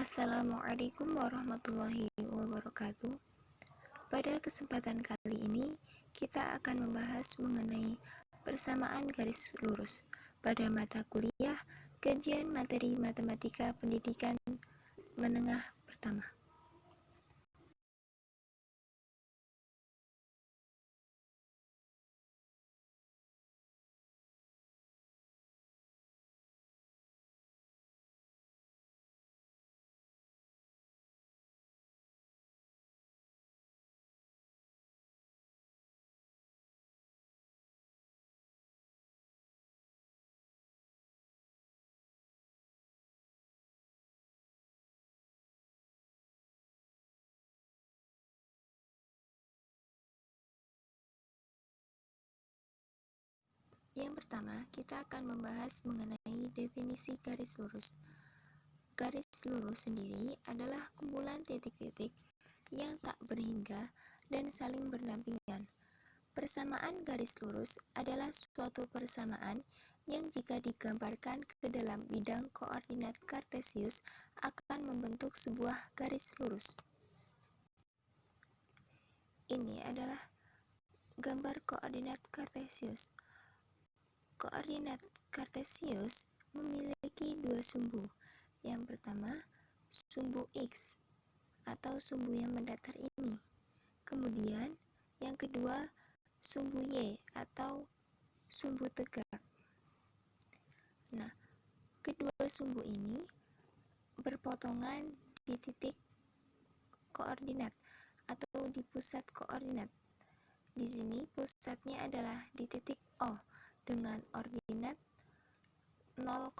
Assalamualaikum warahmatullahi wabarakatuh. Pada kesempatan kali ini, kita akan membahas mengenai persamaan garis lurus pada mata kuliah Kajian Materi Matematika Pendidikan Menengah Pertama. Yang pertama, kita akan membahas mengenai definisi garis lurus. Garis lurus sendiri adalah kumpulan titik-titik yang tak berhingga dan saling berdampingan. Persamaan garis lurus adalah suatu persamaan yang jika digambarkan ke dalam bidang koordinat kartesius akan membentuk sebuah garis lurus. Ini adalah gambar koordinat kartesius. Koordinat kartesius memiliki dua sumbu. Yang pertama, sumbu X atau sumbu yang mendatar ini. Kemudian, yang kedua, sumbu Y atau sumbu tegak. Nah, kedua sumbu ini berpotongan di titik koordinat atau di pusat koordinat. Di sini pusatnya adalah di titik O dengan ordinat 0,0.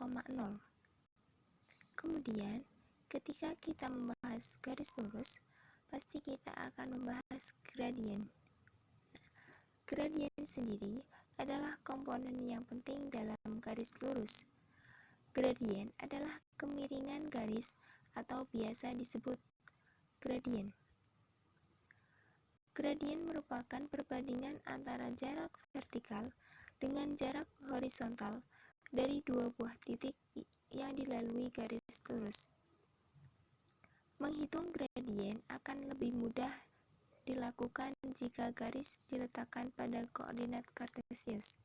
Kemudian, ketika kita membahas garis lurus, pasti kita akan membahas gradien. Gradien sendiri adalah komponen yang penting dalam garis lurus. Gradien adalah kemiringan garis atau biasa disebut gradien. Gradien merupakan perbandingan antara jarak vertikal dengan jarak horizontal dari dua buah titik yang dilalui garis lurus. Menghitung gradien akan lebih mudah dilakukan jika garis diletakkan pada koordinat kartesius.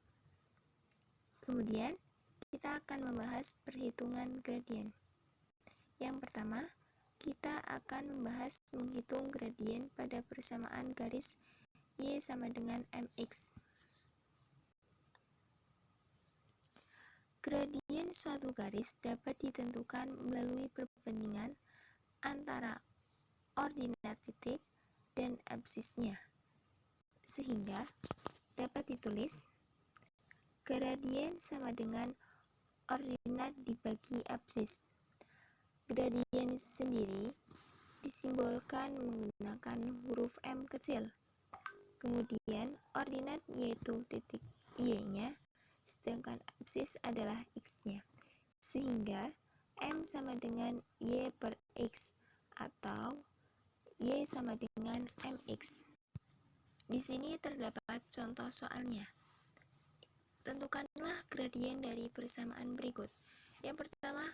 Kemudian, kita akan membahas perhitungan gradien. Yang pertama, kita akan membahas menghitung gradien pada persamaan garis Y sama dengan mx. Gradien suatu garis dapat ditentukan melalui perbandingan antara ordinat titik dan absisnya, sehingga dapat ditulis gradien sama dengan ordinat dibagi absis. Gradien sendiri disimbolkan menggunakan huruf M kecil. Kemudian ordinat yaitu titik Y-nya, sedangkan absis adalah X-nya. Sehingga M sama dengan Y per X atau Y sama dengan MX. Di sini terdapat contoh soalnya. Tentukanlah gradien dari persamaan berikut. Yang pertama,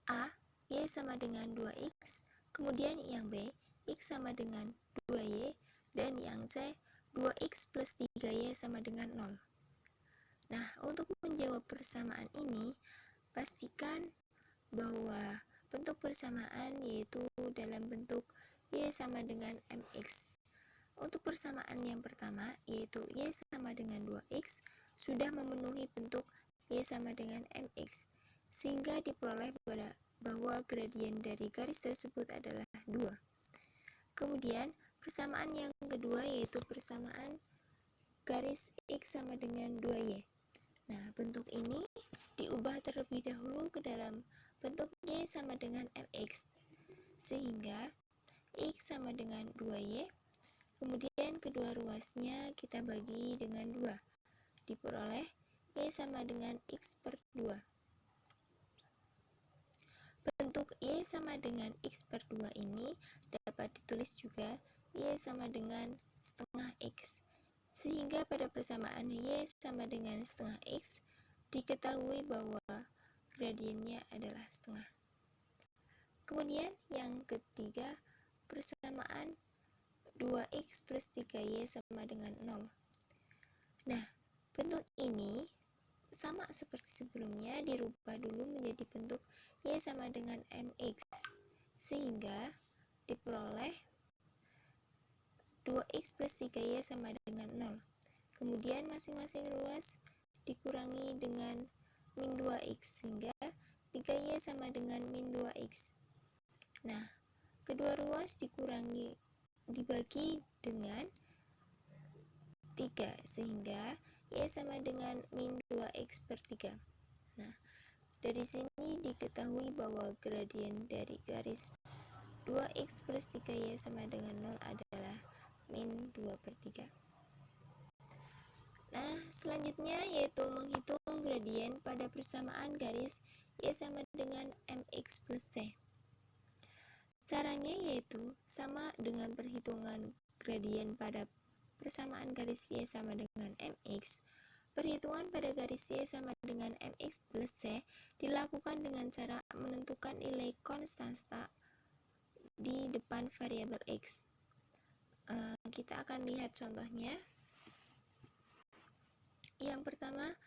A, Y sama dengan 2X, kemudian yang B, X sama dengan 2Y, dan yang C, 2X plus 3Y sama dengan 0. Nah, untuk menjawab persamaan ini, pastikan bahwa bentuk persamaan yaitu dalam bentuk Y sama dengan MX. Untuk persamaan yang pertama, yaitu Y sama dengan 2X, sudah memenuhi bentuk Y sama dengan MX, sehingga diperoleh bahwa gradien dari garis tersebut adalah 2. Kemudian, persamaan yang kedua yaitu persamaan garis X sama dengan 2Y. Nah, bentuk ini diubah terlebih dahulu ke dalam bentuk Y sama dengan MX, sehingga X sama dengan 2Y, kemudian kedua ruasnya kita bagi dengan 2, diperoleh Y sama dengan X per 2. Bentuk Y sama dengan X per 2 ini dapat ditulis juga Y sama dengan setengah X, sehingga pada persamaan Y sama dengan setengah X diketahui bahwa gradiennya adalah setengah. Kemudian yang ketiga, persamaan 2x plus 3y sama dengan 0. Nah, bentuk ini sama seperti sebelumnya, dirubah dulu menjadi bentuk y sama dengan mx, sehingga diperoleh 2x plus 3y sama dengan 0. Kemudian masing-masing ruas dikurangi dengan min 2x, sehingga 3y sama dengan min 2x. Nah, kedua ruas dibagi dengan 3, sehingga y sama dengan min 2x per 3. Nah, dari sini diketahui bahwa gradien dari garis 2x plus 3y sama dengan 0 adalah min 2 per 3. Nah, selanjutnya yaitu menghitung gradien pada persamaan garis y sama dengan mx plus c. Caranya yaitu sama dengan perhitungan gradien pada persamaan garis y sama dengan mx. Perhitungan pada garis y sama dengan mx plus c dilakukan dengan cara menentukan nilai konstanta di depan variabel x. Kita akan lihat contohnya. Yang pertama,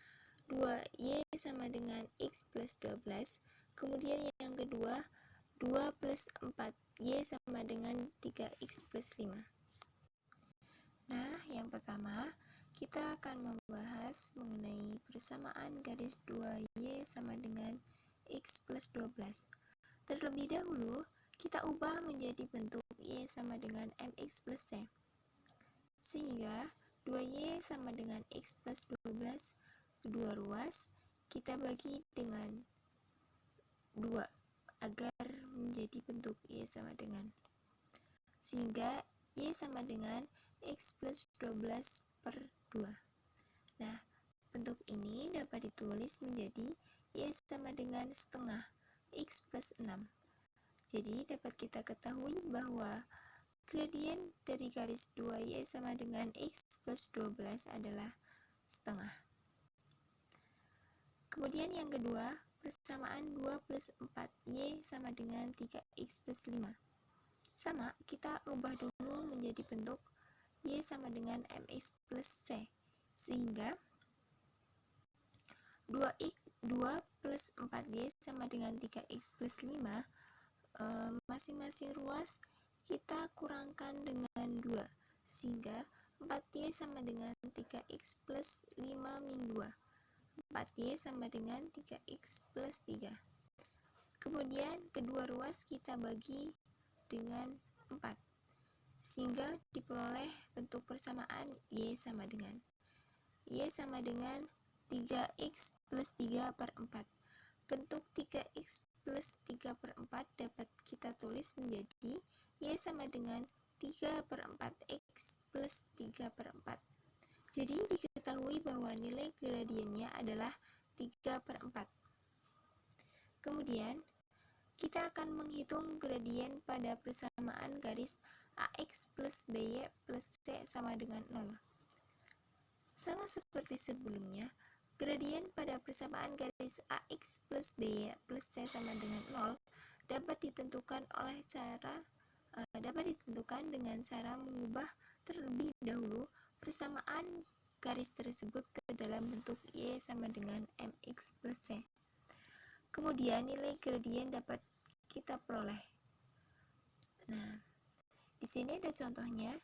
2y sama dengan x plus 12. Kemudian yang kedua, 2 plus 4y sama dengan 3x plus 5. Nah, yang pertama, kita akan membahas mengenai persamaan garis 2y sama dengan x plus 12. Terlebih dahulu, kita ubah menjadi bentuk y sama dengan mx plus c. Sehingga 2y sama dengan x plus 12, kedua ruas kita bagi dengan 2 agar menjadi bentuk y sama dengan, sehingga y sama dengan x plus 12 per 2. Nah, bentuk ini dapat ditulis menjadi y sama dengan setengah x plus 6. Jadi dapat kita ketahui bahwa gradien dari garis 2y sama dengan x plus 12 adalah setengah. Kemudian yang kedua, persamaan 2 plus 4y sama dengan 3x plus 5. Sama, kita ubah dulu menjadi bentuk y sama dengan mx plus c, sehingga 2 plus 4y sama dengan 3x plus 5, masing-masing ruas kita kurangkan dengan 2, sehingga 4y sama dengan 3x plus 5 min 2. 4y sama dengan 3x plus 3. Kemudian kedua ruas kita bagi dengan 4, sehingga diperoleh bentuk persamaan y sama dengan 3x plus 3 per 4. Bentuk 3x plus 3 per 4 dapat kita tulis menjadi y sama dengan 3 per 4x plus 3 per 4. Jadi diketahui bahwa nilai gradiennya adalah 3 per 4. Kemudian, kita akan menghitung gradien pada persamaan garis ax plus by plus c sama dengan 0. Sama seperti sebelumnya, gradien pada persamaan garis ax plus by plus c sama dengan 0 dapat ditentukan dengan cara mengubah terlebih dahulu persamaan garis tersebut ke dalam bentuk y sama dengan mx plus c. Kemudian nilai gradien dapat kita peroleh. Nah, di sini ada contohnya.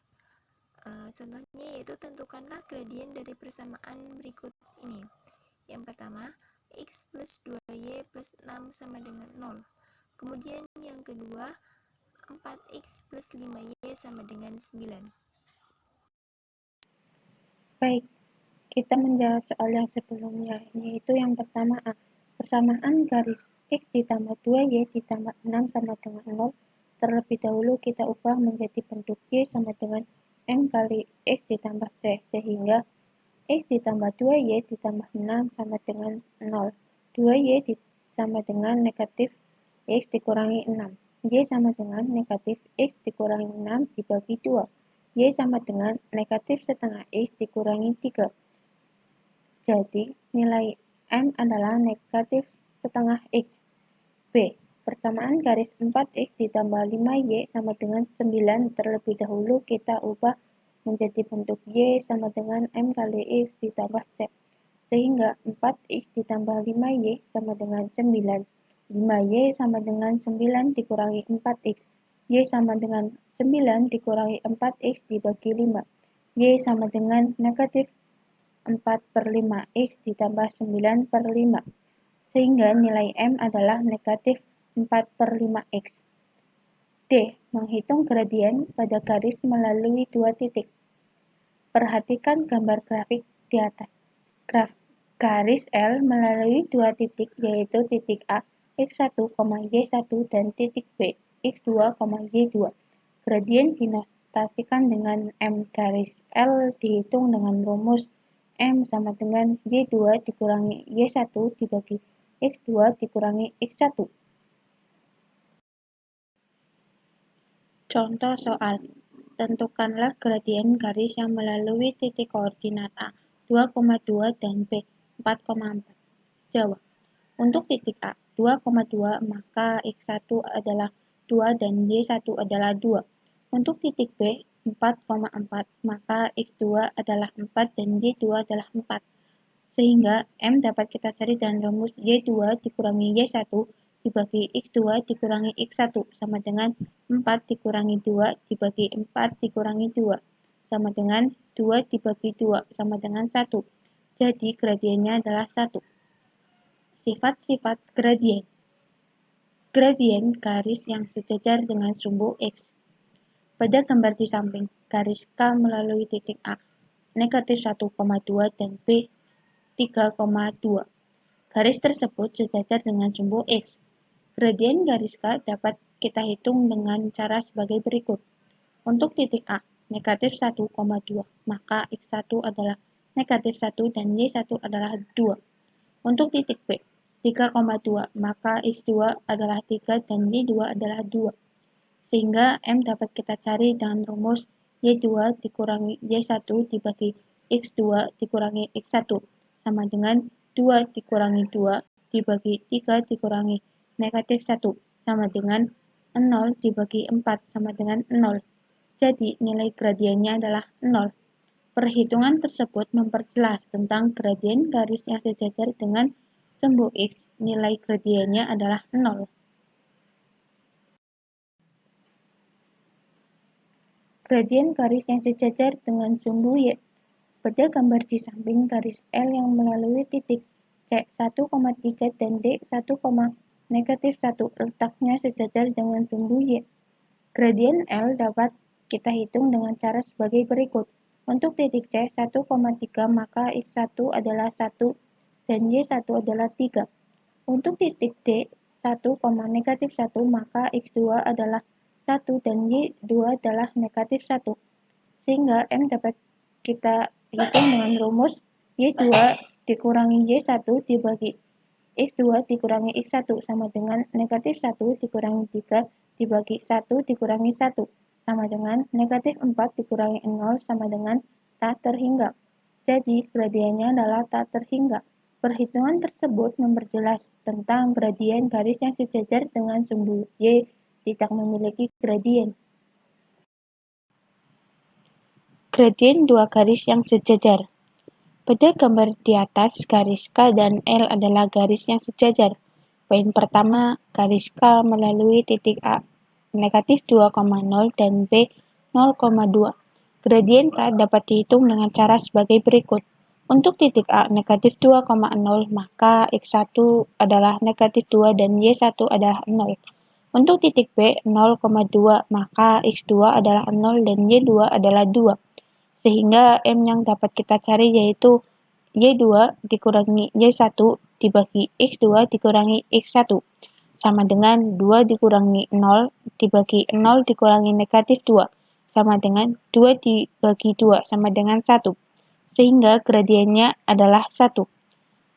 Contohnya yaitu tentukanlah gradien dari persamaan berikut ini. Yang pertama, x plus 2y plus 6 sama dengan 0. Kemudian yang kedua, 4x plus 5y sama dengan 9. Baik, kita menjawab soal yang sebelumnya, yaitu yang pertama A. Persamaan garis x ditambah 2y ditambah 6 sama dengan 0. Terlebih dahulu kita ubah menjadi bentuk y sama dengan m kali x ditambah c, sehingga x ditambah 2y ditambah 6 sama dengan 0. 2y sama dengan negatif x dikurangi 6. Y sama dengan negatif x dikurangi 6 dibagi 2. Y sama dengan negatif setengah x dikurangi 3. Jadi, nilai M adalah negatif setengah x. B. persamaan garis 4x ditambah 5y sama dengan 9. Terlebih dahulu kita ubah menjadi bentuk y sama dengan m kali x ditambah c. Sehingga 4x ditambah 5y sama dengan 9. 5y sama dengan 9 dikurangi 4x. Y sama dengan 9 dikurangi 4x dibagi 5. Y sama dengan negatif 4/5x ditambah 9/5. Sehingga nilai M adalah negatif 4/5x. D. Menghitung gradien pada garis melalui dua titik. Perhatikan gambar grafik di atas. Garis L melalui dua titik yaitu titik A, x1, y1 dan titik B, x2, y2. Gradien dinotasikan dengan M. Garis L dihitung dengan rumus M sama dengan y2 dikurangi y1 dibagi x2 dikurangi x1. Contoh soal. Tentukanlah gradien garis yang melalui titik koordinat A 2,2 dan B 4,4. Jawab. Untuk titik A 2,2 maka x1 adalah 2 dan y1 adalah 2. Untuk titik B 4,4 maka x2 adalah 4 dan y2 adalah 4. Sehingga M dapat kita cari dengan rumus y2 dikurangi y1 dibagi x2 dikurangi x1 sama dengan 4 dikurangi 2 dibagi 4 dikurangi 2 sama dengan 2 dibagi 2 sama dengan 1. Jadi gradiennya adalah 1. Sifat-sifat gradien. Gradien garis yang sejajar dengan sumbu X. Pada gambar di samping, garis K melalui titik A, negatif 1,2 dan B 3,2. Garis tersebut sejajar dengan sumbu X. Gradien garis K dapat kita hitung dengan cara sebagai berikut. Untuk titik A, negatif 1,2, maka x1 adalah negatif 1 dan y1 adalah 2. Untuk titik B, 3,2, maka x2 adalah 3 dan y2 adalah 2. Sehingga M dapat kita cari dengan rumus y2 dikurangi y1 dibagi x2 dikurangi x1 sama dengan 2 dikurangi 2 dibagi 3 dikurangi negatif 1 sama dengan 0 dibagi 4 sama dengan 0. Jadi nilai gradiennya adalah 0. Perhitungan tersebut memperjelas tentang gradien garis yang sejajar dengan sumbu X. Nilai gradiennya adalah 0. Gradien garis yang sejajar dengan sumbu Y. Pada gambar di samping garis L yang melalui titik C 1,3 dan D 1, negatif 1 letaknya sejajar dengan sumbu Y. Gradien L dapat kita hitung dengan cara sebagai berikut. Untuk titik C 1,3 maka x1 adalah 1 dan y1 adalah 3. Untuk titik D 1, negatif 1 maka x2 adalah 1 dan y2 adalah negatif 1. Sehingga M dapat kita hitung dengan rumus y2 dikurangi y1 dibagi x2 dikurangi x1 sama dengan negatif 1 dikurangi 3 dibagi 1 dikurangi 1 sama dengan negatif 4 dikurangi 0 sama dengan tak terhingga. Jadi gradiennya adalah tak terhingga. Perhitungan tersebut memperjelas tentang gradien garis yang sejajar dengan sumbu Y tidak memiliki gradien. Gradien dua garis yang sejajar. Pada gambar di atas, garis K dan L adalah garis yang sejajar. Poin pertama, garis K melalui titik A, negatif 2,0 dan B 0,2. Gradien K dapat dihitung dengan cara sebagai berikut. Untuk titik A, negatif 2,0, maka x1 adalah negatif 2 dan y1 adalah 0. Untuk titik B, 0,2, maka x2 adalah 0 dan y2 adalah 2. Sehingga M yang dapat kita cari yaitu y2 dikurangi y1 dibagi x2 dikurangi x1 sama dengan 2 dikurangi 0 dibagi 0 dikurangi negatif 2 sama dengan 2 dibagi 2 sama dengan 1. Sehingga gradiennya adalah 1.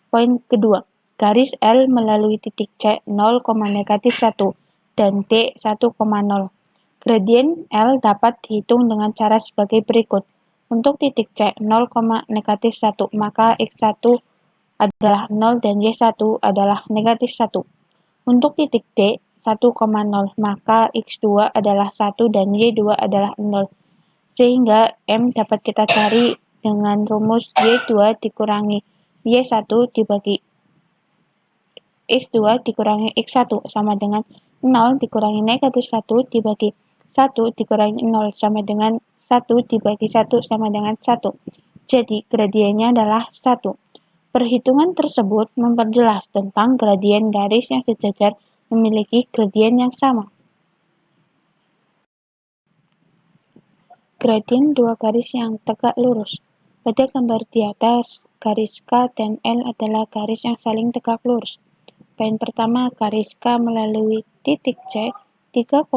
Poin kedua, garis L melalui titik C 0, negatif 1 dan D 1,0. Gradien L dapat dihitung dengan cara sebagai berikut. Untuk titik C 0, negatif 1, maka x1 adalah 0 dan y1 adalah negatif 1. Untuk titik D 1,0, maka X2 adalah 1 dan Y2 adalah 0. Sehingga M dapat kita cari dengan rumus Y2 dikurangi Y1 dibagi X2 dikurangi X1 sama dengan 0 dikurangi negatif 1 dibagi 1 dikurangi 0 sama dengan 1 dibagi 1 sama dengan 1. Jadi gradiennya adalah 1. Perhitungan tersebut memperjelas tentang gradien garis yang sejajar memiliki gradien yang sama. Gradien dua garis yang tegak lurus. Pada gambar di atas, garis K dan L adalah garis yang saling tegak lurus. Poin pertama, garis K melalui titik C 3,0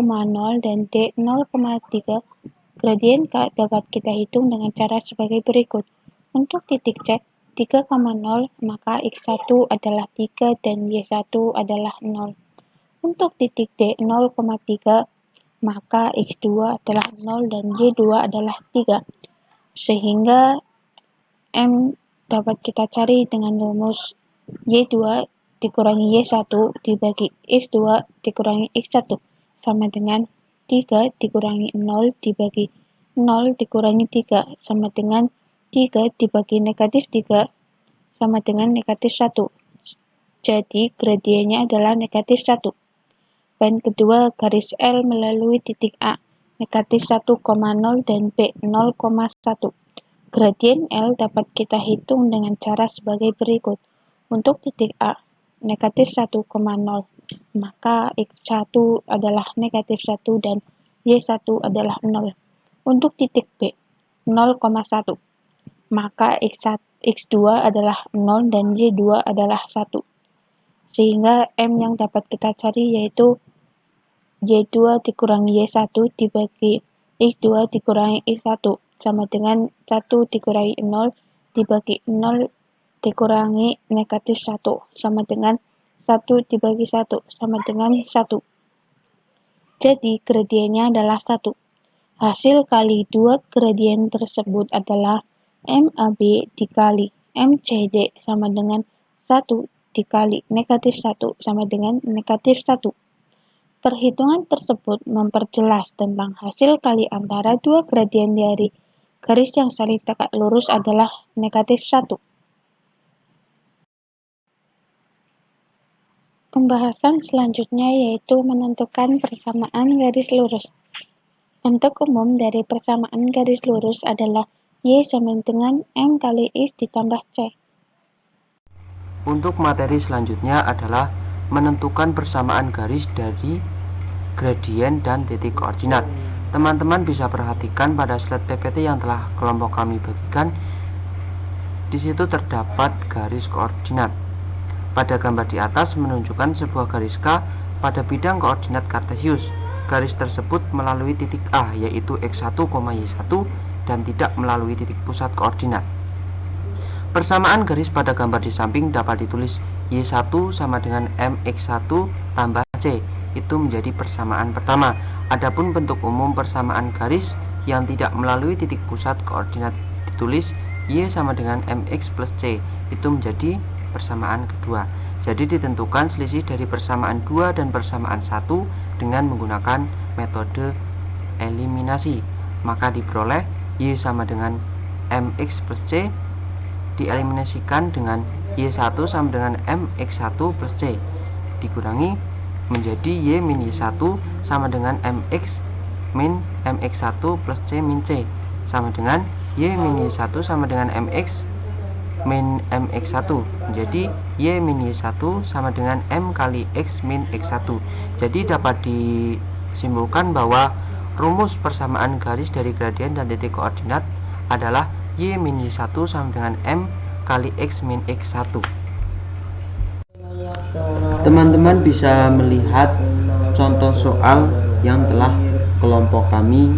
dan D 0,3. Gradien K dapat kita hitung dengan cara sebagai berikut. Untuk titik C 3,0, maka X1 adalah 3 dan Y1 adalah 0. Untuk titik D 0,3, maka X2 adalah 0 dan Y2 adalah 3. Sehingga M dapat kita cari dengan rumus Y2 dikurangi Y1 dibagi X2 dikurangi X1 sama dengan 3 dikurangi 0 dibagi 0 dikurangi 3 sama dengan 3 dibagi negatif 3 sama dengan negatif 1. Jadi gradiennya adalah negatif 1. Poin kedua, garis L melalui titik A, negatif 1,0 dan B 0,1. Gradien L dapat kita hitung dengan cara sebagai berikut. Untuk titik A, negatif 1,0, maka X1 adalah negatif 1 dan Y1 adalah 0. Untuk titik B, 0,1, maka X2 adalah 0 dan Y2 adalah 1. Sehingga M yang dapat kita cari yaitu Y2 dikurangi Y1 dibagi X2 dikurangi X1 sama dengan 1 dikurangi 0 dibagi 0 dikurangi negatif 1 sama dengan 1 dibagi 1 sama dengan 1. Jadi gradiennya adalah 1. Hasil kali dua gradien tersebut adalah MAB dikali MCD sama dengan 1 dikali negatif 1 sama dengan negatif 1. Perhitungan tersebut memperjelas tentang hasil kali antara dua gradien dari garis yang saling tegak lurus adalah negatif 1. Pembahasan selanjutnya yaitu menentukan persamaan garis lurus. Bentuk umum dari persamaan garis lurus adalah Y sama dengan M kali X ditambah C. Untuk materi selanjutnya adalah menentukan persamaan garis dari gradien dan titik koordinat. Teman-teman bisa perhatikan pada slide PPT yang telah kelompok kami bagikan. Di situ terdapat garis koordinat. Pada gambar di atas menunjukkan sebuah garis K pada bidang koordinat kartesius. Garis tersebut melalui titik A yaitu X1, Y1 dan tidak melalui titik pusat koordinat. Persamaan garis pada gambar di samping dapat ditulis Y1 sama dengan MX1 tambah C. Itu menjadi persamaan pertama. Adapun bentuk umum persamaan garis yang tidak melalui titik pusat koordinat ditulis Y sama dengan MX plus C. Itu menjadi persamaan kedua. Jadi ditentukan selisih dari persamaan 2 dan persamaan 1 dengan menggunakan metode eliminasi. Maka diperoleh Y sama dengan MX plus C dieliminasikan dengan Y1 sama dengan MX1 plus C dikurangi menjadi Y min Y1 sama dengan MX min MX1 plus C min C sama dengan Y min Y1 sama dengan MX min MX1. Jadi Y min Y1 sama dengan M kali X min X1. Jadi dapat disimpulkan bahwa rumus persamaan garis dari gradien dan titik koordinat adalah Y min Y1 sama dengan M kali X min X1. Teman-teman bisa melihat contoh soal yang telah kelompok kami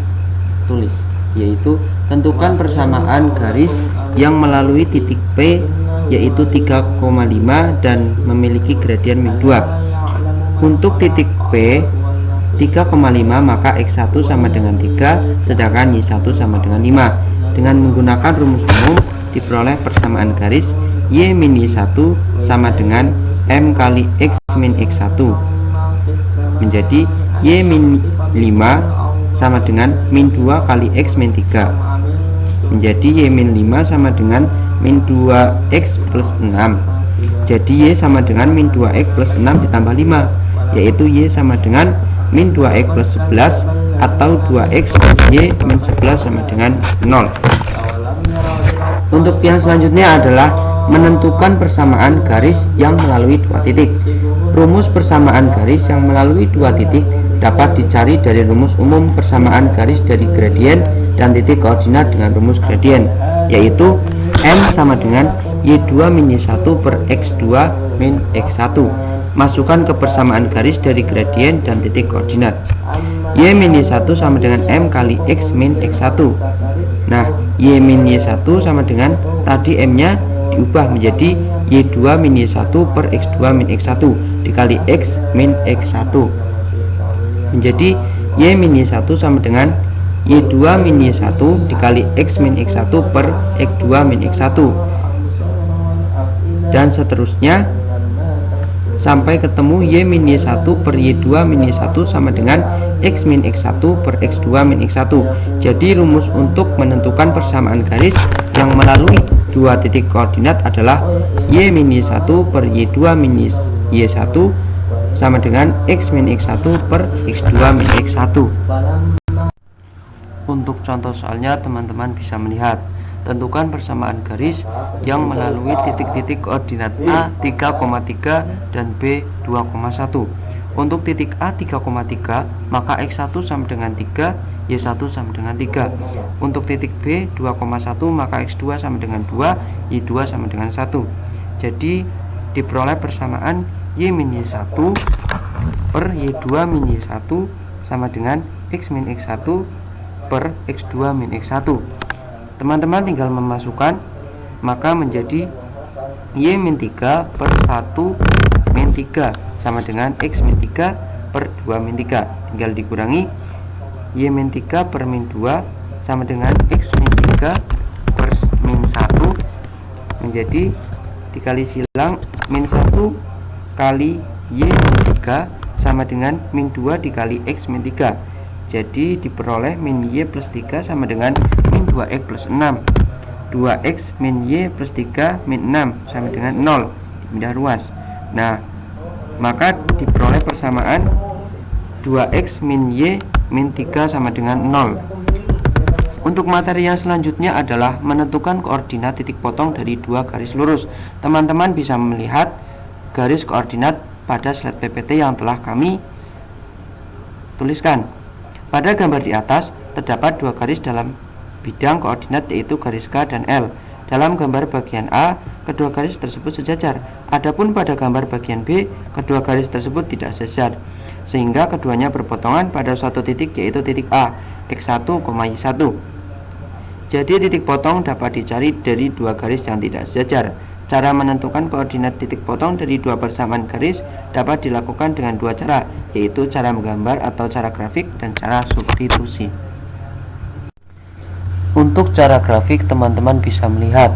tulis, yaitu tentukan persamaan garis yang melalui titik P yaitu 3,5 dan memiliki gradien min 2. Untuk titik P 3,5 maka X1 sama dengan 3 sedangkan Y1 sama dengan 5. Dengan menggunakan rumus umum diperoleh persamaan garis Y min Y1 sama dengan M kali X min X1. menjadi Y min 5 sama dengan min 2 kali X min 3, menjadi Y min 5 sama dengan min 2X plus 6. Jadi Y sama dengan min 2X plus 6 ditambah 5, yaitu Y sama dengan min 2X plus 11 atau 2X plus Y min 11 sama dengan 0. Untuk yang selanjutnya adalah menentukan persamaan garis yang melalui dua titik. Rumus persamaan garis yang melalui dua titik dapat dicari dari rumus umum persamaan garis dari gradien dan titik koordinat dengan rumus gradien, yaitu M sama dengan Y2 min Y1 per X2 min X1. Masukkan ke persamaan garis dari gradien dan titik koordinat. Y min Y1 sama dengan M kali X min X1. Nah, Y min Y1 sama dengan tadi M nya diubah menjadi Y2 min Y1 per X2 min X1 dikali X min X1, menjadi Y min Y1 sama dengan Y2 min Y1 dikali X min X1 per X2 min X1, dan seterusnya sampai ketemu Y min Y1 per Y2 min Y1 sama dengan X min X1 per X2 min X1. Jadi rumus untuk menentukan persamaan garis yang melalui dua titik koordinat adalah Y min Y1 per Y2 min Y1 sama dengan X min X1 per X2 min X1. Untuk contoh soalnya teman-teman bisa melihat, tentukan persamaan garis yang melalui titik-titik koordinat A 3,3 dan B 2,1. Untuk titik A 3,3 maka X1 sama dengan 3, Y1 sama dengan 3. Untuk titik B 2,1 maka X2 sama dengan 2, Y2 sama dengan 1. Jadi diperoleh persamaan Y min Y1 per Y2 min Y1 sama dengan X min X1 per X2 min X1. Teman-teman tinggal memasukkan, maka menjadi Y min 3 per 1 min 3 sama dengan X min 3 per 2 min 3. Tinggal dikurangi, Y min 3 per min 2 sama dengan X min 3 per min 1, menjadi dikali silang min 1 kali Y min 3 sama dengan min 2 dikali X min 3. Jadi diperoleh min Y plus 3 sama dengan min 2X plus 6. 2X min Y plus 3 min 6 sama dengan 0, dipindah ruas. Nah, maka diperoleh persamaan 2X min Y min 3 sama dengan 0. Untuk materi yang selanjutnya adalah menentukan koordinat titik potong dari dua garis lurus. Teman-teman bisa melihat garis koordinat pada slide PPT yang telah kami tuliskan. Pada gambar di atas terdapat dua garis dalam bidang koordinat, yaitu garis K dan L. Dalam gambar bagian A, kedua garis tersebut sejajar. Adapun pada gambar bagian B, kedua garis tersebut tidak sejajar, sehingga keduanya berpotongan pada suatu titik, yaitu titik A, X1, Y1. Jadi titik potong dapat dicari dari dua garis yang tidak sejajar. Cara menentukan koordinat titik potong dari dua persamaan garis dapat dilakukan dengan dua cara, yaitu cara menggambar atau cara grafik dan cara substitusi. Untuk cara grafik, teman-teman bisa melihat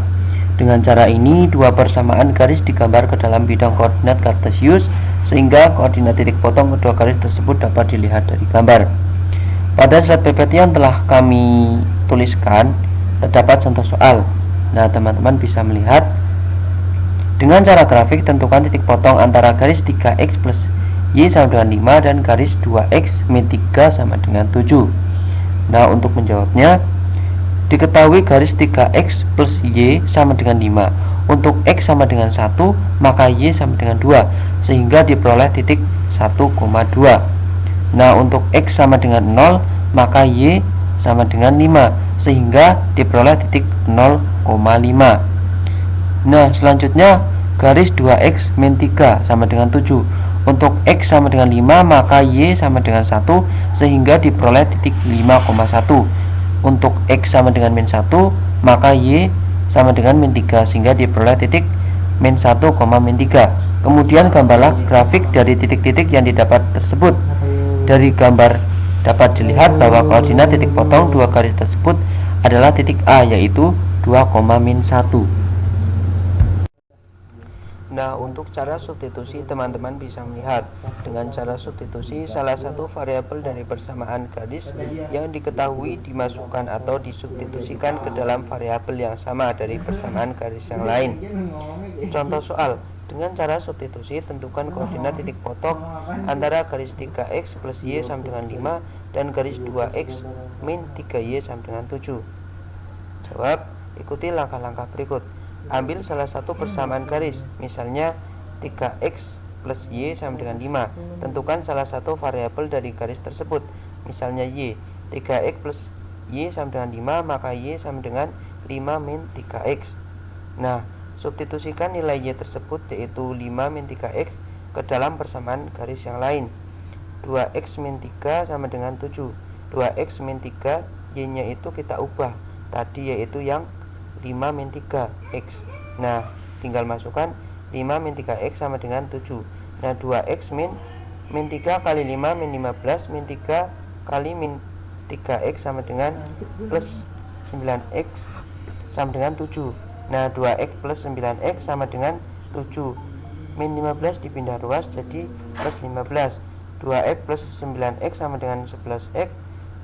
dengan cara ini dua persamaan garis digambar ke dalam bidang koordinat kartesius, sehingga koordinat titik potong kedua garis tersebut dapat dilihat dari gambar. Pada slide PPT yang telah kami tuliskan terdapat contoh soal. Nah, teman-teman bisa melihat dengan cara grafik tentukan titik potong antara garis 3x plus y sama dengan 5 dan garis 2x min 3 sama dengan 7. Nah, untuk menjawabnya, diketahui garis 3x plus y sama dengan 5. Untuk x sama dengan 1, maka y sama dengan 2, sehingga diperoleh titik 1,2. Nah, untuk x sama dengan 0, maka y sama dengan 5, sehingga diperoleh titik 0,5. Nah, selanjutnya garis 2x min 3 sama dengan 7. Untuk x sama dengan 5, maka y sama dengan 1, sehingga diperoleh titik 5,1. Untuk x sama dengan min 1, maka y sama dengan min 3, sehingga diperoleh titik min 1, min 3. Kemudian gambarlah grafik dari titik-titik yang didapat tersebut. Dari gambar dapat dilihat bahwa koordinat titik potong dua garis tersebut adalah titik A, yaitu 2, min 1. Nah, untuk cara substitusi teman-teman bisa melihat. Dengan cara substitusi, salah satu variabel dari persamaan garis yang diketahui dimasukkan atau disubstitusikan ke dalam variabel yang sama dari persamaan garis yang lain. Contoh soal, dengan cara substitusi tentukan koordinat titik potok antara garis 3x plus y sama dengan 5 dan garis 2x min 3y sama dengan 7. Jawab, ikuti langkah-langkah berikut. Ambil salah satu persamaan garis, misalnya 3x plus y sama dengan 5. Tentukan salah satu variabel dari garis tersebut, misalnya y. 3x plus y sama dengan 5, maka y sama dengan 5 min 3x. Nah, substitusikan nilai y tersebut, yaitu 5 min 3x, ke dalam persamaan garis yang lain. 2x min 3 sama dengan 7. 2x min 3, y-nya itu kita ubah tadi, yaitu yang 5 min 3x. Nah, tinggal masukkan 5 min 3x sama dengan 7. Nah, 2x min 3 kali 5 min 15 min 3 kali min 3x sama dengan plus 9x sama dengan 7. Nah, 2x plus 9x sama dengan 7. Min 15 dipindah ruas jadi plus 15. 2x plus 9x sama dengan 11x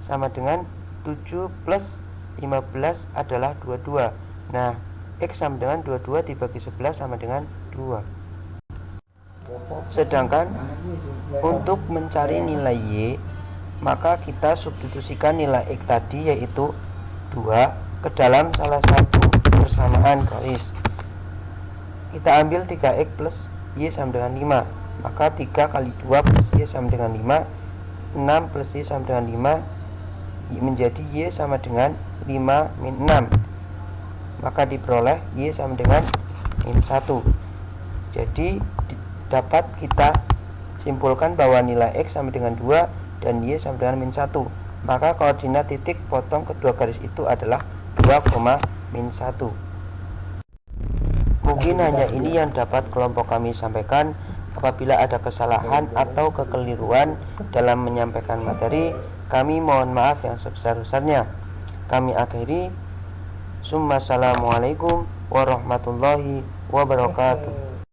sama dengan 7 plus 15 adalah 22. Nah, x sama dengan 22 dibagi 11 sama dengan 2. Sedangkan untuk mencari nilai y, maka kita substitusikan nilai x tadi, yaitu 2, ke dalam salah satu persamaan garis. Kita ambil 3x plus y sama dengan 5, maka 3 kali 2 plus y sama dengan 5, 6 plus y sama dengan 5, menjadi y sama dengan 5 min 6, maka diperoleh y sama dengan min 1. Jadi dapat kita simpulkan bahwa nilai x sama dengan 2 dan y sama dengan min 1. Maka koordinat titik potong kedua garis itu adalah 2, min 1. Mungkin hanya ini yang dapat kelompok kami sampaikan. Apabila ada kesalahan atau kekeliruan dalam menyampaikan materi, kami mohon maaf yang sebesar-besarnya. Kami akhiri. Assalamualaikum warahmatullahi wabarakatuh.